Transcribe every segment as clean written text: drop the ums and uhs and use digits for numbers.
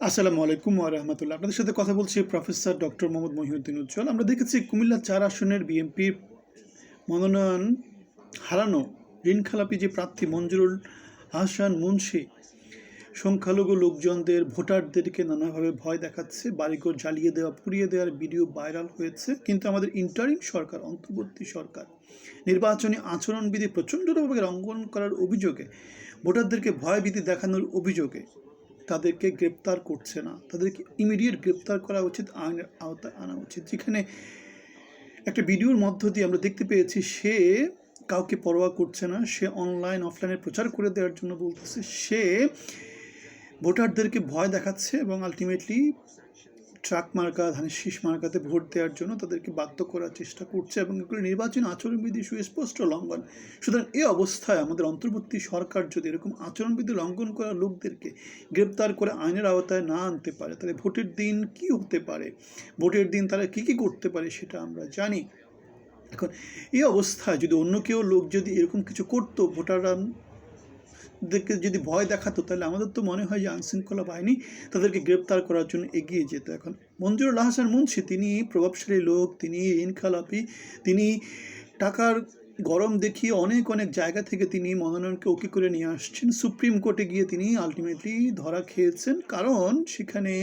আসসালামু আলাইকুম ওয়া রাহমাতুল্লাহ। আপনাদের সাথে কথা বলছি প্রফেসর ডক্টর মোহাম্মদ মহিউদ্দিন উজ্জ্বল। আমরা দেখেছি কুমিল্লা ৪ আসনের বিএনপির মনোনয়ন হারানো ঋণখেলাপি যে প্রার্থী মঞ্জুরুল আহসান মুন্সী সংখ্যালঘু লোকজনদের ভোটারদেরকে নানাভাবে ভয় দেখাচ্ছে, বাড়িঘর জ্বালিয়ে দেওয়া, পুড়িয়ে দেওয়ার ভিডিও ভাইরাল হয়েছে। কিন্তু আমাদের ইন্টারিম সরকার, অন্তর্বর্তী সরকার নির্বাচনী আচরণবিধি প্রচণ্ডভাবে লঙ্ঘন করার অভিযোগে, ভোটারদেরকে ভয়ভীতি দেখানোর অভিযোগে তাদেরকে গ্রেপ্তার করছে না। তাদেরকে ইমিডিয়েট গ্রেপ্তার করা উচিত, আইনের আওতায় আনা উচিত। যেখানে একটা ভিডিওর মধ্য দিয়ে আমরা দেখতে পেয়েছি সে কাউকে পরোয়া করছে না, সে অনলাইন অফলাইনে প্রচার করে দেওয়ার জন্য বলতেছে, সে ভোটারদেরকে ভয় দেখাচ্ছে এবং আলটিমেটলি ট্রাক মার্কা, ধানের শীষ মার্কাতে ভোট দেওয়ার জন্য তাদেরকে বাধ্য করার চেষ্টা করছে এবং এগুলো নির্বাচনী আচরণবিধি সুস্পষ্ট লঙ্ঘন। সুতরাং এই অবস্থায় আমাদের অন্তর্বর্তী সরকার যদি এরকম আচরণবিধি লঙ্ঘন করা লোকদেরকে গ্রেপ্তার করে আইনের আওতায় না আনতে পারে, তাহলে ভোটের দিন কি হতে পারে, ভোটের দিন তারা কী কী করতে পারে সেটা আমরা জানি। এখন এই অবস্থায় যদি অন্য কেউ লোক যদি এরকম কিছু করতো, ভোটাররা দেখে যদি ভয় দেখাতো, তাহলে আমাদের তো মনে হয় যে আইনশৃঙ্খলা বাহিনী তাদেরকে গ্রেপ্তার করার জন্য এগিয়ে যেত। এখন মঞ্জুরুল আহসান মুন্সী তিনি প্রভাবশালী লোক, তিনি ঋণখেলাপি, তিনি টাকার গরম দেখিয়ে অনেক জায়গা থেকে তিনি মনোনয়নকে ওকে করে নিয়ে আসছেন। সুপ্রিম কোর্টে গিয়ে তিনি আলটিমেটলি ধরা খেয়েছেন, কারণ সেখানে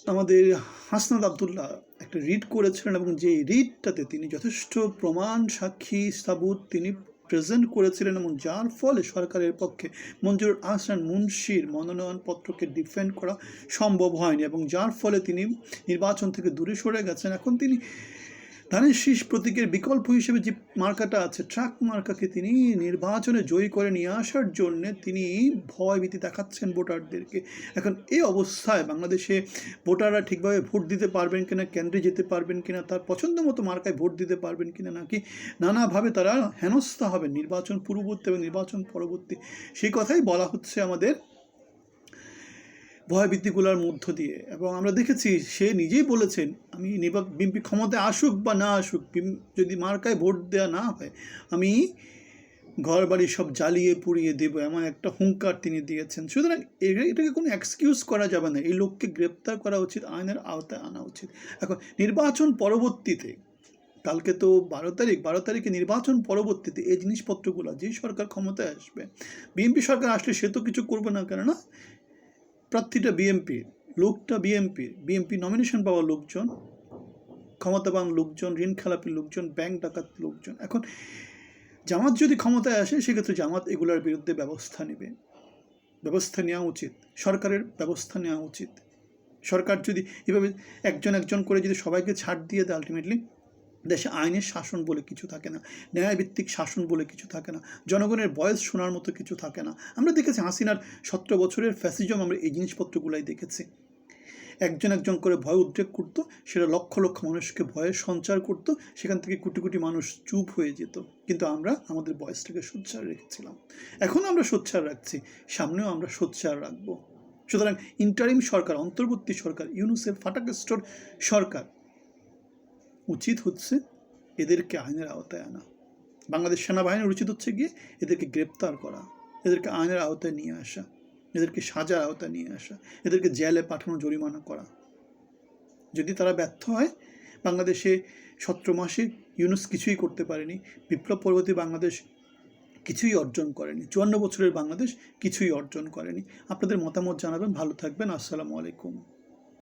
আমাদের হাসনাত আবদুল্লাহ একটা রিট করেছিলেন এবং যে রিটটাতে তিনি যথেষ্ট প্রমাণ, সাক্ষী, সাবুত তিনি প্রেজেন্ট করেছিলেন এবং যার ফলে সরকারের পক্ষে মঞ্জুরুল আহসান মুন্সীর মনোনয়নপত্রকে ডিফেন্ড করা সম্ভব হয়নি এবং যার ফলে তিনি নির্বাচন থেকে দূরে সরে গেছেন। এখন তিনি ধানের শীষ প্রতীকের বিকল্প হিসেবে যে মার্কাটা আছে, ট্রাক মার্কাকে তিনি নির্বাচনে জয়ী করে নিয়ে আসার জন্য তিনি ভয়ভীতি দেখাচ্ছেন ভোটারদেরকে। এখন এই অবস্থায় বাংলাদেশে ভোটাররা ঠিকভাবে ভোট দিতে পারবেন কিনা, কেন্দ্রে যেতে পারবেন কিনা, তার পছন্দ মতো মার্কায় ভোট দিতে পারবেন কিনা, নাকি নানাভাবে তারা হেনস্থা হবেন নির্বাচন পূর্ববর্তী এবং নির্বাচন পরবর্তী, সেই কথাই বলা হচ্ছে আমাদের ভয়ভীতিগুলোর মধ্য দিয়ে। এবং আমরা দেখেছি সে নিজেই বলেছেন, আমি বিএনপি ক্ষমতায় আসুক বা না আসুক, যদি মার্কায় ভোট দেওয়া না হয় আমি ঘর বাড়ি সব জ্বালিয়ে পুড়িয়ে দেবো, এমন একটা হুঙ্কার তিনি দিয়েছেন। সুতরাং এটাকে কোনো এক্সকিউজ করা যাবে না, এই লোককে গ্রেপ্তার করা উচিত, আইনের আওতায় আনা উচিত। এখন নির্বাচন পরবর্তীতে, কালকে তো 12 তারিখে নির্বাচন পরবর্তীতে এই জিনিসপত্রগুলো যেই সরকার ক্ষমতায় আসবে, বিএনপি সরকার আসলে সে তো কিছু করবে না, কেননা প্রার্থীটা বিএনপির, লোকটা বিএনপি নমিনেশন পাওয়া লোকজন, ক্ষমতাবান লোকজন, ঋণখেলাপি লোকজন, ব্যাংক ডাকাত লোকজন। এখন জামাত যদি ক্ষমতায় আসে, সেক্ষেত্রে জামাত এগুলোর বিরুদ্ধে ব্যবস্থা নেবে, ব্যবস্থা নেওয়া উচিত, সরকারের ব্যবস্থা নেওয়া উচিত। সরকার যদি এভাবে একজন করে যদি সবাইকে ছাড় দিয়ে দেয়, আলটিমেটলি দেশে আইনের শাসন বলে কিছু থাকে না, ন্যায়ভিত্তিক শাসন বলে কিছু থাকে না, জনগণের ভয়েস শোনার মতো কিছু থাকে না। আমরা দেখেছি হাসিনার 17 বছরের ফ্যাসিজম, আমরা এই জিনিসপত্রগুলাই দেখেছি। একজন করে ভয় উদ্রেক করতো, সেটা লক্ষ মানুষকে ভয়ের সঞ্চার করতো, সেখান থেকে কোটি মানুষ চুপ হয়ে যেত। কিন্তু আমরা আমাদের ভয়েসটাকে সোচ্চার রেখেছিলাম, এখন আমরা সোচ্চার রাখছি, সামনেও আমরা সোচ্চার রাখবো। সুতরাং ইন্টারিম সরকার, অন্তর্বর্তী সরকার, ইউনূসের ফাটাকেস্টর সরকার, উচিত হচ্ছে এদেরকে আইনের আওতায় আনা। বাংলাদেশ সেনাবাহিনীর উচিত হচ্ছে গিয়ে এদেরকে গ্রেপ্তার করা, এদেরকে আইনের আওতায় নিয়ে আসা, এদেরকে সাজার আওতায় নিয়ে আসা, এদেরকে জেলে পাঠানো, জরিমানা করা। যদি তারা ব্যর্থ হয়, বাংলাদেশে 17 মাসে ইউনূস কিছুই করতে পারেনি, বিপ্লব পরবর্তী বাংলাদেশ কিছুই অর্জন করেনি, 54 বছরের বাংলাদেশ কিছুই অর্জন করেনি। আপনাদের মতামত জানাবেন, ভালো থাকবেন, আসসালামু আলাইকুম।